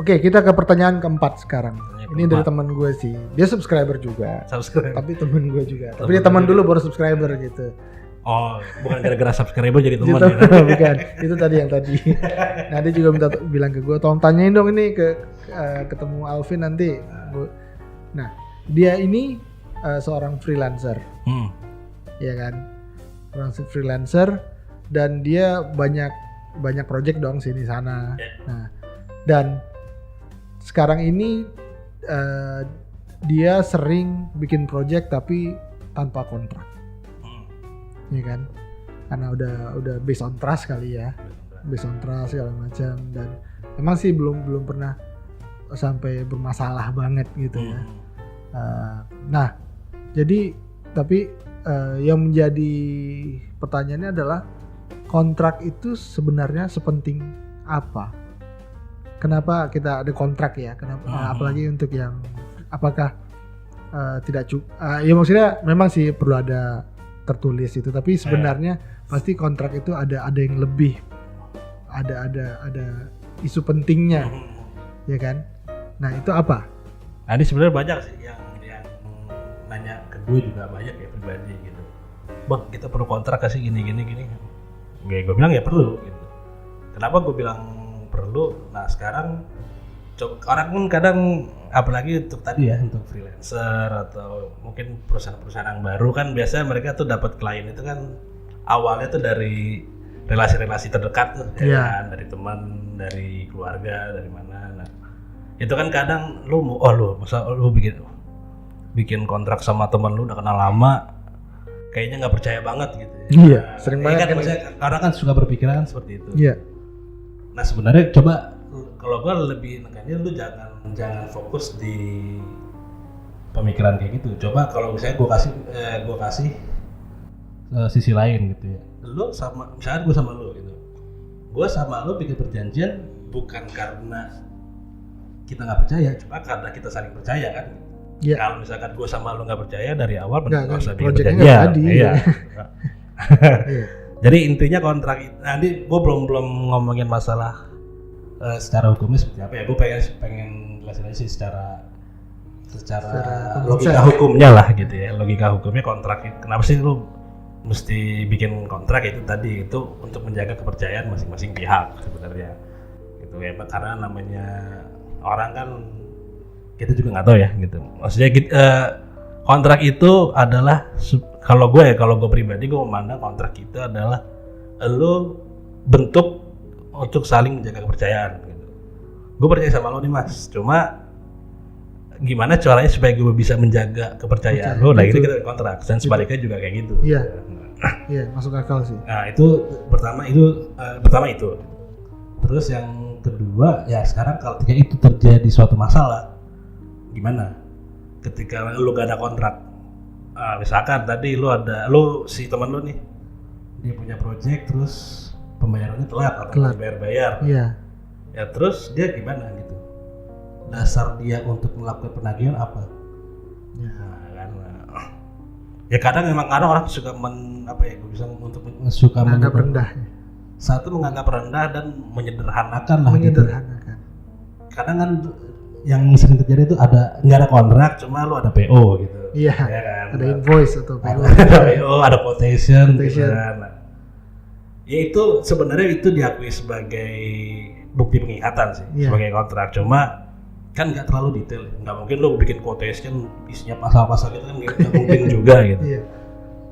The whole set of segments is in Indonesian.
Oke, kita ke pertanyaan keempat sekarang. Pertanyaan Ini dari teman gue sih. Dia subscriber juga. Tapi temen gue juga. Tapi dia teman dulu baru subscriber gitu. Oh, bukan gara-gara subscriber jadi teman Gitu. ya? Bukan. Itu tadi yang tadi. Nah, dia juga bilang ke gue, tolong tanyain dong ini ketemu Alvin nanti. Nah, dia ini seorang freelancer. Ya kan? Seorang freelancer dan dia banyak project dong sini sana. Nah, dan sekarang ini dia sering bikin project tapi tanpa kontrak. Ya kan, karena udah based on trust kali ya, based on trust segala macam, dan emang sih belum pernah sampai bermasalah banget gitu ya. Nah, jadi tapi yang menjadi pertanyaannya adalah kontrak itu sebenarnya sepenting apa? Kenapa kita ada kontrak ya? Kenapa? Apalagi untuk yang apakah tidak cukup? Ya maksudnya memang sih perlu ada tertulis itu, tapi sebenarnya pasti kontrak itu ada yang lebih, ada isu pentingnya, ya kan? Nah itu apa? Nah ini sebenarnya banyak sih yang nanya ke gue juga banyak ya pribadi gitu. Bang kita perlu kontrak kasih gini. Gue bilang ya perlu gitu. Kenapa gue bilang perlu? Nah sekarang orang kan kadang apalagi untuk tadi ya untuk freelancer atau mungkin perusahaan-perusahaan yang baru kan biasanya mereka tuh dapat klien itu kan awalnya tuh dari relasi-relasi terdekat tuh ya kan? Dari teman, dari keluarga, dari mana. Nah itu kan kadang masa lu bikin kontrak sama teman lu udah kenal lama kayaknya nggak percaya banget gitu ya. Iya, sering banget kan maksudnya orang kan suka berpikiran seperti itu. Iya. Nah sebenarnya coba kalau gue lebih nekannya lu jangan fokus di pemikiran kayak gitu. Coba kalau misalnya gue kasih sisi lain gitu ya. Lu sama misalnya gue sama lu gitu. Gue sama lu bikin perjanjian bukan karena kita nggak percaya, cuma karena kita saling percaya kan. Yeah. Kalau misalkan gue sama lu nggak percaya dari awal, nggak usah bikin perjanjian. Iya. Jadi intinya kontrak nanti gue belum ngomongin masalah secara hukumnya seperti apa ya. Gue pengen jelasin aja sih secara logika hukumnya lah gitu ya. Logika hukumnya kontrak itu kenapa sih lu mesti bikin kontrak itu tadi itu untuk menjaga kepercayaan masing-masing pihak sebenarnya gitu ya, karena namanya orang kan kita juga nggak tahu ya gitu. Maksudnya kontrak itu adalah kalau gue pribadi gue memandang kontrak itu adalah lo bentuk untuk saling menjaga kepercayaan gitu. Gue percaya sama lo nih mas, cuma gimana caranya supaya gue bisa menjaga kepercayaan lo? Nah itu kita kontrak dan sebaliknya juga kayak gitu. Iya. Iya, masuk akal sih. Nah itu pertama itu. Terus yang kedua ya sekarang kalau ketika itu terjadi suatu masalah gimana? Ketika lu gak ada kontrak, misalkan tadi lu si teman lu nih dia punya project terus pembayarannya telat atau bayar. Iya. Ya terus dia gimana gitu? Dasar dia untuk melakukan penagihan apa? Ya kan. Ya kadang orang suka menganggap rendah. Satu menganggap rendah dan menyederhanakan lah. Menyederhanakan. Gitu. Kadang kan yang sering terjadi itu nggak ada kontrak, cuma lu ada PO gitu. Iya. Ya kan? Ada invoice atau PO. Ada PO, ada quotation. Gitu kan. Ya itu sebenarnya itu diakui sebagai bukti pengikatan sih, sebagai kontrak. Cuma kan nggak terlalu detail, nggak mungkin lo bikin quotation isinya pasal-pasal itu kan nggak mungkin juga gitu. Iya.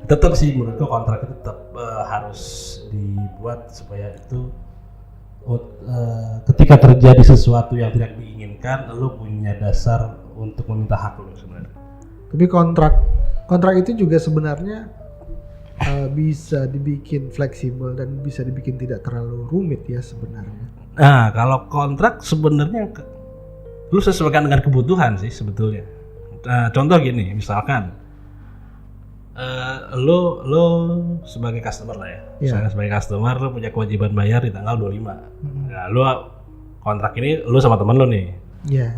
Tetap sih menurutku kontrak itu tetap harus dibuat supaya itu ketika terjadi sesuatu yang tidak diinginkan, lo punya dasar untuk meminta hak lo sebenarnya. Tapi kontrak itu juga sebenarnya bisa dibikin fleksibel dan bisa dibikin tidak terlalu rumit ya sebenarnya. Nah kalau kontrak sebenarnya lu sesuaikan dengan kebutuhan sih sebetulnya. Contoh gini, misalkan lu sebagai customer lah ya. Misalnya sebagai customer lu punya kewajiban bayar di tanggal 25. Nah, lu kontrak ini lu sama temen lu nih. Iya.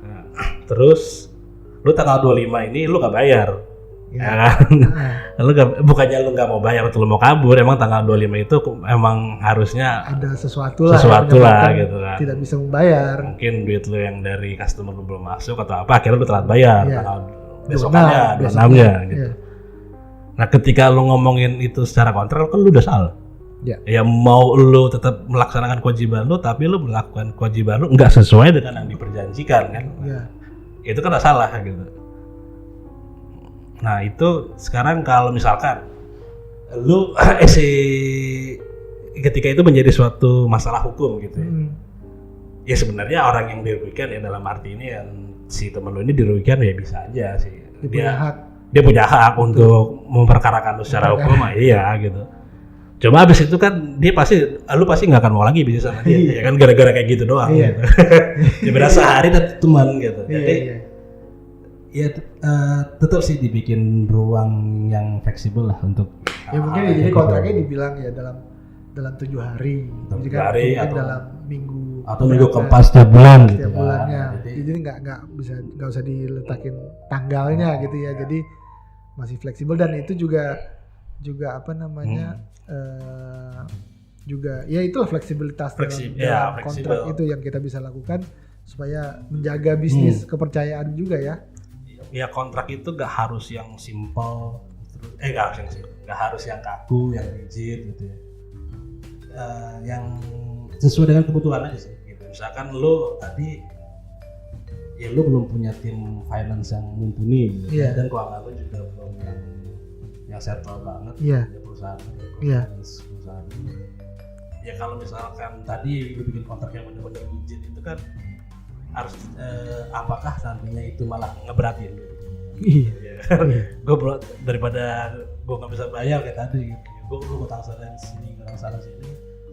Nah, terus lu tanggal 25 ini lu gak bayar. Ya kan? Bukannya lu nggak mau bayar atau lu mau kabur, emang tanggal 25 itu emang harusnya ada sesuatu lah yang gitu kan. Tidak bisa membayar. Mungkin duit lu yang dari customer lu belum masuk atau apa, akhirnya lu telat bayar tanggal besokannya, 26-nya gitu. Nah, ketika lu ngomongin itu secara kontrak kan lu udah salah. Ya mau lu tetap melaksanakan kewajiban lu, tapi lu melakukan kewajiban lu nggak sesuai dengan yang diperjanjikan kan. Itu kan udah salah gitu. Nah itu sekarang kalau misalkan lu ketika itu menjadi suatu masalah hukum gitu ya sebenarnya orang yang dirugikan ya dalam arti ini yang si temen lu ini dirugikan ya bisa aja sih dia punya hak untuk memperkarakan lu secara hukum iya gitu. Cuma abis itu kan lu pasti nggak akan mau lagi bisnis sama dia ya kan gara-gara kayak gitu doang gitu. Dia berasa hari dan teman gitu. Jadi ya tetap sih dibikin ruang yang fleksibel lah untuk mungkin jadi kontraknya dibilang ya dalam 7 hari, jadi kan atau dalam minggu atau minggu keempat setiap bulan gitu bulannya. Jadi nggak usah diletakin tanggalnya gitu ya. Jadi masih fleksibel dan itu juga apa namanya juga ya itulah fleksibilitas dalam kontrak itu yang kita bisa lakukan supaya menjaga bisnis kepercayaan juga ya. Ya kontrak itu gak harus yang simple, gak harus yang kaku, yang rigid gitu ya. Yang sesuai dengan kebutuhan aja sih. Gitu. Misalkan lo tadi, ya lo belum punya tim finance yang mumpuni, gitu, dan keuangan lo juga belum yang settle banget, punya perusahaan, perusahaan. Ya kalau misalkan tadi lo bikin kontrak yang benar-benar rigid itu kan harus apakah nantinya itu malah ngeberatin gue daripada gue nggak bisa bayar kayak tadi gue utang sana sini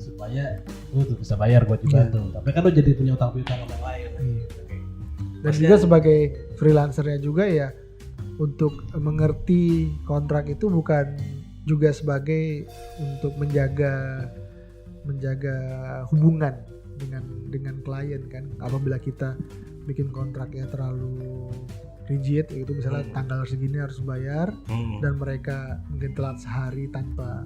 supaya gue tuh bisa bayar buat dibantu tapi kan lo jadi punya utang piutang sama yang lain dan juga sebagai freelancernya juga ya untuk mengerti kontrak itu bukan juga sebagai untuk menjaga hubungan dengan klien kan. Apabila kita bikin kontraknya terlalu rigid itu misalnya tanggal segini harus bayar dan mereka mungkin telat sehari tanpa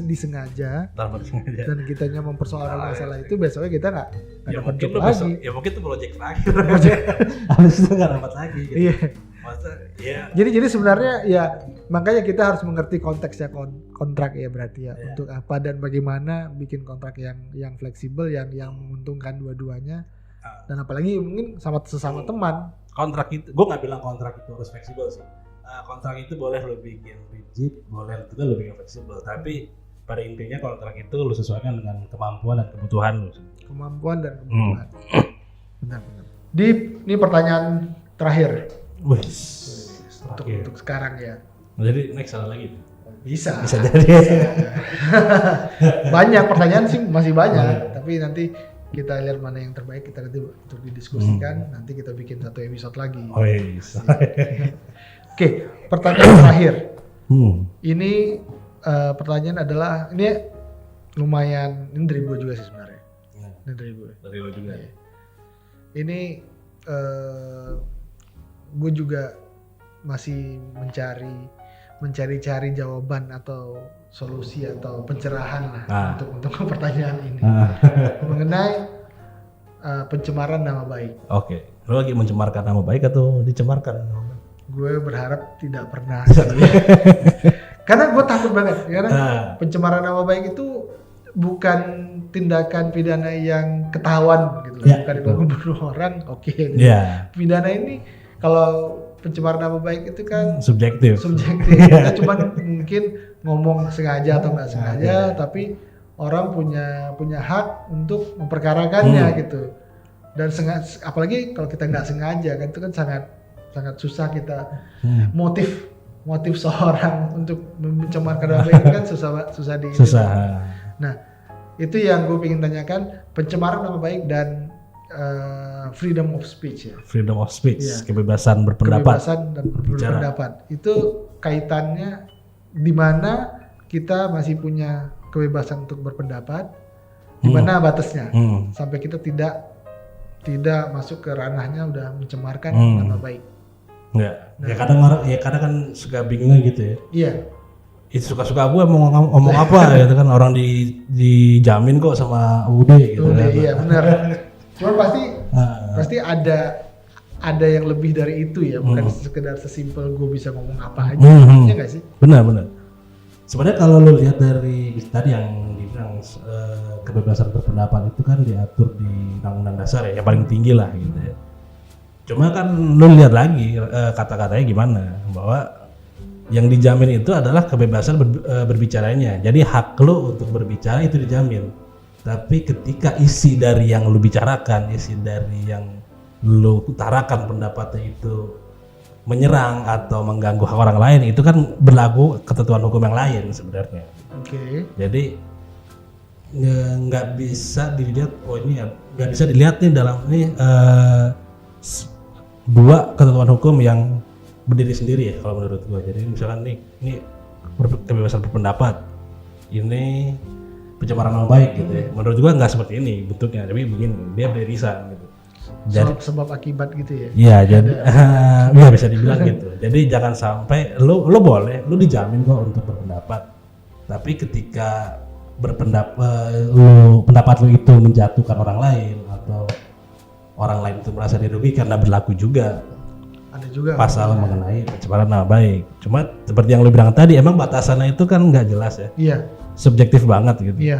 disengaja dan kitanya mempersoalkan masalah itu besoknya kita nggak dapat job lagi. Ya mungkin itu project terakhir habis itu nggak dapat lagi gitu. Jadi sebenarnya ya makanya kita harus mengerti konteksnya kontrak ya berarti ya untuk apa dan bagaimana bikin kontrak yang fleksibel yang menguntungkan dua-duanya dan apalagi mungkin sama sesama teman. Kontrak itu, gue nggak bilang kontrak itu harus fleksibel sih. Kontrak itu boleh lo bikin rigid, boleh juga lo bikin fleksibel. Tapi pada intinya kontrak itu lo sesuaikan dengan kemampuan dan kebutuhan lo. Kemampuan dan kebutuhan. Benar-benar. Ini pertanyaan terakhir. Untuk sekarang ya. Jadi next ada lagi? Bisa jadi. Banyak pertanyaan sih masih banyak, tapi nanti kita lihat mana yang terbaik kita nanti untuk didiskusikan. Nanti kita bikin satu episode lagi. Oke, pertanyaan terakhir. Ini pertanyaan adalah ini lumayan ini dari gue juga sih sebenarnya. Ini dari gue. Dari lo juga. Ini gue juga masih mencari jawaban atau solusi atau pencerahan lah untuk pertanyaan ini mengenai pencemaran nama baik. Oke, lo lagi mencemarkan nama baik atau dicemarkan? Gue berharap tidak pernah. Karena gue takut banget karena pencemaran nama baik itu bukan tindakan pidana yang ketahuan gitu, bukan membunuh orang. Pidana ini kalau pencemaran nama baik itu kan subjektif. Kita cuma mungkin ngomong sengaja atau nggak sengaja, tapi orang punya hak untuk memperkarakannya gitu. Dan apalagi kalau kita nggak sengaja kan itu kan sangat susah kita motif seorang untuk mencemarkan nama baik kan susah di. Nah itu yang gue ingin tanyakan, pencemaran nama baik dan freedom of speech ya. Freedom of speech, kebebasan berpendapat. Kebebasan dan berpendapat. Itu kaitannya di mana kita masih punya kebebasan untuk berpendapat, di mana batasnya sampai kita tidak masuk ke ranahnya udah mencemarkan nama baik. Enggak. Ya kadang orang kan suka bingung gitu ya. Iya. Itu suka-suka gue mau ngomong apa gitu kan, orang dijamin kok sama UUD gitu kan. Iya benar. Cuma pasti ada yang lebih dari itu ya, bukan sekedar sesimpel gue bisa ngomong apa aja. Iya nggak sih? Benar. Sebenarnya kalau lu lihat dari tadi yang dibilang kebebasan berpendapat itu kan diatur di Undang-Undang Dasar ya, yang paling tinggi lah gitu ya. Cuma kan lu lihat lagi kata-katanya gimana, bahwa yang dijamin itu adalah kebebasan berbicaranya. Jadi hak lu untuk berbicara itu dijamin. Tapi ketika isi dari yang lu bicarakan, isi dari yang lu utarakan pendapatnya itu menyerang atau mengganggu hak orang lain, itu kan berlaku ketentuan hukum yang lain sebenarnya. Oke. Jadi nggak bisa dilihat, nggak bisa dilihat nih dalam ini dua ketentuan hukum yang berdiri sendiri ya kalau menurut gua. Jadi misalkan ini kebebasan berpendapat, ini pencemaran nama baik gitu ya. Menurut gua nggak seperti ini bentuknya, tapi begini, dia beririsan gitu. Sebab akibat gitu ya. Iya, jadi ya bisa dibilang gitu. Jadi jangan sampai lu boleh, lu dijamin kok untuk berpendapat. Tapi ketika pendapat lu itu menjatuhkan orang lain atau orang lain itu merasa dirugikan, karena berlaku juga ada juga pasal mengenai pencemaran nama baik. Cuma seperti yang lu bilang tadi, emang batasannya itu kan nggak jelas ya. Iya. Subjektif banget gitu. Iya.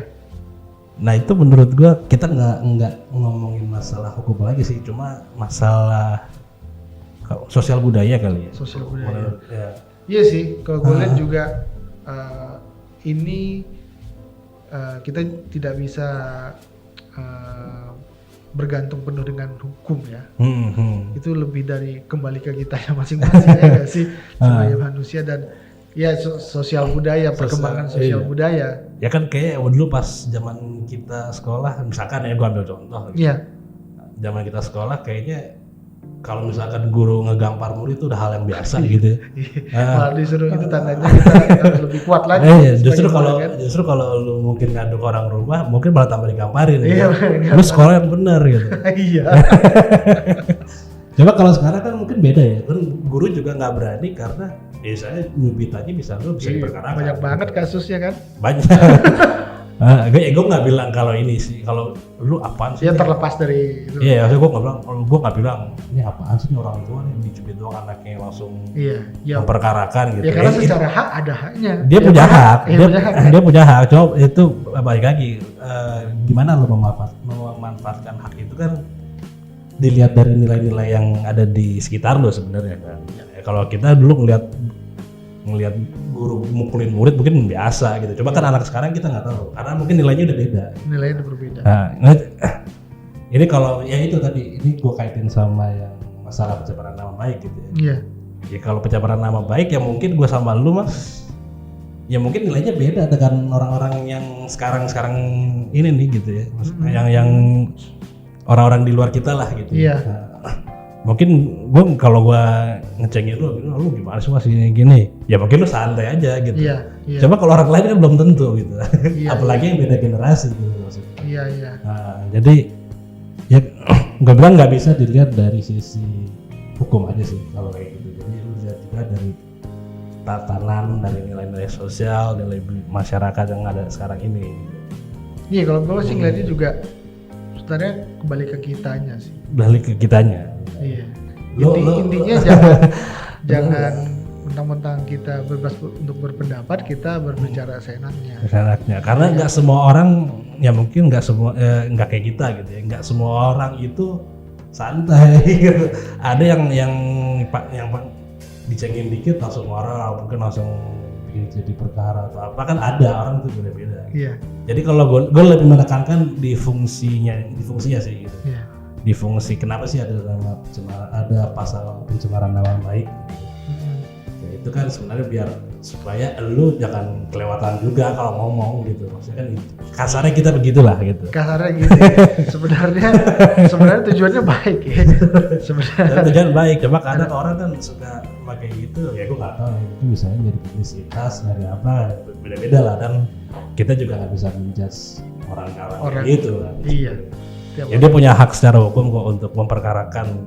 Nah itu menurut gua kita nggak ngomongin masalah hukum lagi sih, cuma masalah sosial budaya kali ya. Sosial budaya. Ya. Iya sih, kalau gue lihat juga ini kita tidak bisa bergantung penuh dengan hukum ya. Itu lebih dari kembali ke kita yang masing-masing ya nggak sih sebagai manusia, dan ya sosial budaya, perkembangan sosial budaya. Ya kan kayak dulu pas zaman kita sekolah, misalkan ya gua ambil contoh. Iya. Zaman kita sekolah kayaknya kalau misalkan guru ngegampar murid itu udah hal yang biasa gitu. Malah disuruh itu tandanya kita harus lebih kuat lagi. Justru kalau lu mungkin ngadu ke orang rumah, mungkin malah tambah digamparin. Iya. Lu sekolah yang benar gitu. Iya. Coba kalau sekarang kan mungkin beda ya, kan guru juga nggak berani karena biasanya nyubit aja bisa diperkarakan. Banyak banget kasusnya kan? Banyak. Gue nggak bilang kalau ini sih, kalau lu apaan sih? Ya terlepas dari itu. Iya, gue nggak bilang ini apaan sih orang tua nih dicubit doang anaknya langsung memperkarakan gitu. Ya karena secara hak ada haknya. Dia punya hak, dia punya hak. Coba itu balik lagi, gimana lu memanfaatkan hak itu kan dilihat dari nilai-nilai yang ada di sekitar lo sebenarnya kan. Kalau kita dulu ngelihat guru mukulin murid mungkin biasa gitu. Coba kan anak sekarang kita nggak tahu karena mungkin nilainya udah beda. Nilainya udah berbeda. Nah, ini kalau ya itu tadi ini gue kaitin sama yang masalah pencemaran nama baik gitu ya. Iya. Ya kalau pencemaran nama baik ya mungkin gue sama lu mas, ya mungkin nilainya beda dengan orang-orang yang sekarang ini nih gitu ya. Maksudnya yang orang-orang di luar kita lah gitu. Iya. Nah, mungkin kalau gue ngecengin lu gimana sih masih gini, ya mungkin lu santai aja gitu. Iya. Coba kalau orang lain kan belum tentu gitu. Iya, apalagi yang beda generasi gitu maksudnya. Iya. Nah, jadi ya gue bilang nggak bisa dilihat dari sisi hukum aja sih kalau kayak gitu. Jadi lu lihat juga dari tatanan, dari nilai-nilai sosial, nilai masyarakat yang ada sekarang ini. Iya, kalau gue sih ngeliatnya juga sebenarnya kembali ke kitanya sih. Balik ke kitanya. Iya. Intinya jangan mentang-mentang kita bebas untuk berpendapat, kita berbicara seenaknya. Karena nggak semua orang, ya mungkin nggak nggak kayak kita gitu ya. Nggak semua orang itu santai. Gitu. Ada yang dicengin dikit langsung marah, mungkin langsung jadi perkara atau apa, kan ada orang itu beda-beda. Iya. Jadi kalau gue lebih menekankan di fungsinya sih gitu. Iya. Di fungsi kenapa sih ada pasal pencemaran nama baik gitu. Ya, itu kan sebenarnya biar supaya lu jangan kelewatan juga kalau ngomong gitu. Maksudnya kan kasarnya kita begitulah gitu. Kasarnya gitu. Sebenarnya tujuannya baik ya. Sebenarnya tujuan baik, cuma kadang orang kan suka pakai gitu, ya gue nggak tahu itu misalnya dari publisitas dari apa, beda-beda lah, dan kita juga nggak bisa menjudge orang gitu kan. Iya. Ya dia punya hak secara hukum kok untuk memperkarakan.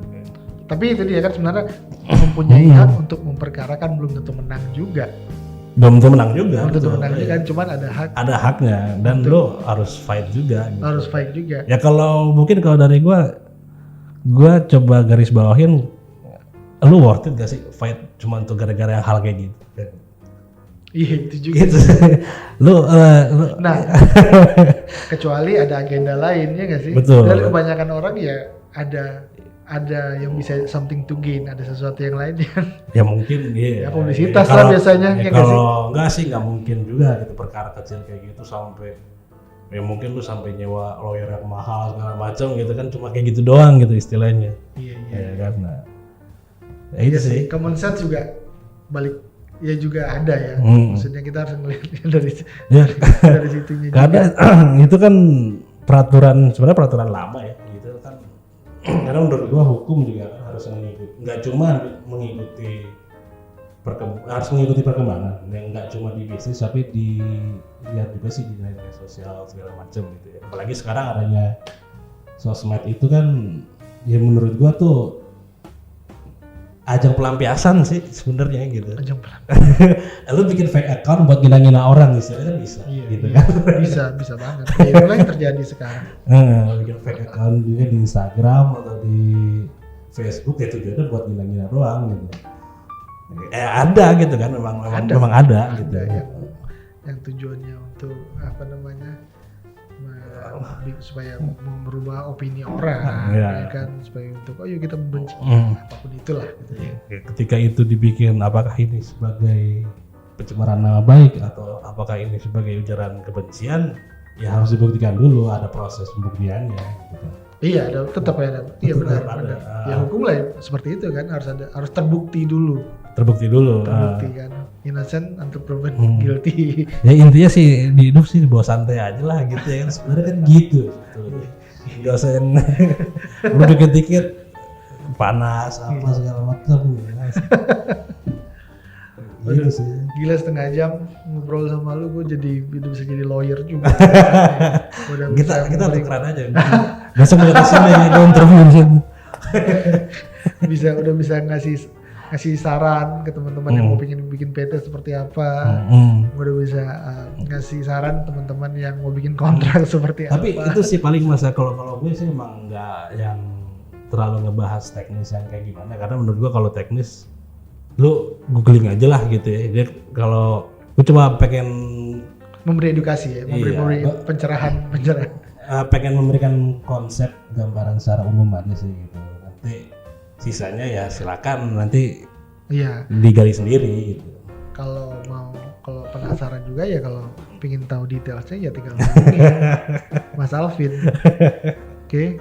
Tapi itu dia kan sebenarnya mempunyai hak untuk memperkarakan belum tentu menang juga. Belum tentu menang juga. Belum tentu betul. menang juga, cuman ada hak. Ada haknya dan lo harus fight juga. Gitu. Harus fight juga. Ya kalau mungkin kalau dari gua coba garis bawahin, lu worth it gak sih fight cuma untuk gara-gara yang hal kayak gitu? Iya itu juga. Gitu. lu Nah, kecuali ada agenda lain ya nggak sih? Betul. Dan kebanyakan orang ya ada yang bisa something to gain, ada sesuatu yang lain yang ya mungkin ya publisitas lah biasanya. Ya Ya nggak sih? kalau enggak sih nggak mungkin juga gitu perkara kecil kayak gitu sampai ya mungkin lu sampai nyewa lawyer yang mahal segala macam gitu kan cuma kayak gitu doang gitu istilahnya. Iya. Ya kan. Nah, ya itu sih. Common sense juga balik ya juga ada ya. Maksudnya kita harus ngelihatnya dari dari situnya juga. Karena itu kan sebenarnya peraturan lama ya gitu kan. Karena menurut gua hukum juga kan harus mengikuti, nggak cuma mengikuti harus mengikuti perkembangan, yang nggak cuma di bisnis tapi dilihat juga sih di nilai sosial segala macam gitu ya. Apalagi sekarang adanya sosmed itu kan ya menurut gua tuh ajang pelampiasan sih sebenarnya gitu. Ajang pelampiasan. Lu bikin fake account buat ngina-ngina orang istilahnya kan bisa gitu kan. Bisa banget. Ya, itulah yang terjadi sekarang. Bikin fake account juga di Instagram atau di Facebook ya tujuannya buat ngina-ngina doang gitu. Ada gitu kan memang ada gitu. Yang tujuannya untuk apa namanya? Supaya merubah opini orang ya kan, supaya untuk yuk kita membenci apapun itulah gitu ya. Ketika itu dibikin apakah ini sebagai pencemaran nama baik atau apakah ini sebagai ujaran kebencian ya harus dibuktikan dulu, ada proses pembuktiannya gitu. Iya, tetap ada. Iya benar. Ya hukum lah ya, seperti itu kan harus terbukti dulu. Terbukti kan, innocent until proven guilty. Ya intinya sih di hidup sih dibawa santai aja lah gitu ya kan, sebenarnya kan gitu. Gak usah yang lu dikit-dikit panas apa segala macam. Gitu sih. Gila setengah jam ngobrol sama lu, gue bisa jadi lawyer juga. Kita tukeran aja. Besok kita kesini di interview. Udah bisa ngasih saran ke teman-teman yang mau bikin PT seperti apa. Gue udah bisa ngasih saran teman-teman yang mau bikin kontrak seperti Tapi apa. Itu sih paling masa kalau gue sih emang nggak yang terlalu ngebahas teknis yang kayak gimana, karena menurut gue kalau teknis lu googling aja lah gitu ya. Jadi kalau gue cuma pengen memberi edukasi ya, memberi pencerahan. Pengen memberikan konsep gambaran secara umum aja sih gitu. Nanti sisanya ya silakan nanti digali sendiri gitu. Kalau penasaran juga ya, kalau pingin tahu detailnya ya tinggal hubungi Mas Alvin. Oke,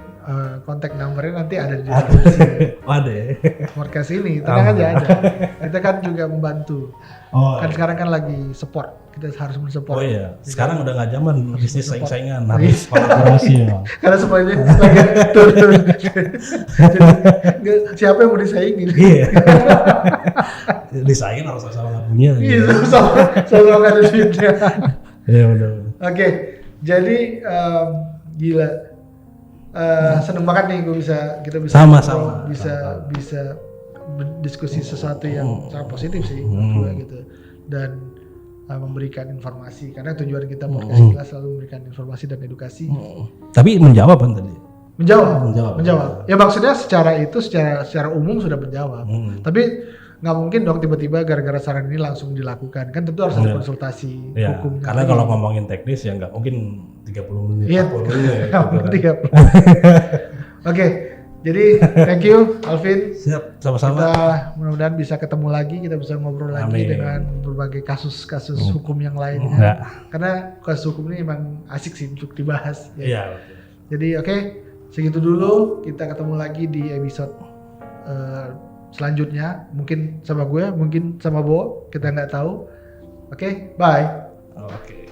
kontak numbernya nanti ada di deskripsi. Ada ya. Podcast ini tenang aja ada. Kita kan juga membantu. Kan sekarang kan lagi support. Kita harus mensupport. Oh iya, sekarang udah nggak zaman bisnis saing-saingan, harus kolaborasi ya. Karena semuanya lagi turun. Siapa yang mau disaingin? Iya. Disaingin harus sama nggak punya. Iya, sama nggak ada duitnya. Iya benar. Oke, jadi gila. Seneng banget nih kita bisa sama-sama bisa berdiskusi sesuatu yang sangat positif sih menurut gue gitu, dan memberikan informasi, karena tujuan kita podcast kita selalu memberikan informasi dan edukasi. Tapi menjawab kan tadi? Menjawab. Ya maksudnya secara umum sudah menjawab. Tapi nggak mungkin dong tiba-tiba gara-gara saran ini langsung dilakukan, kan tentu harus ada konsultasi hukumnya. Karena kalau ngomongin teknis ya nggak mungkin 30 menit. Iya, 30 menit. Oke, jadi thank you Alvin. Siap, sama-sama. Kita mudah-mudahan bisa ketemu lagi, kita bisa ngobrol lagi dengan berbagai kasus-kasus hukum yang lainnya. Karena kasus hukum ini emang asik sih untuk dibahas. Iya. Jadi oke, segitu dulu. Kita ketemu lagi di episode selanjutnya. Mungkin sama gue, mungkin sama Bo, kita nggak tahu. Oke, bye. Oke.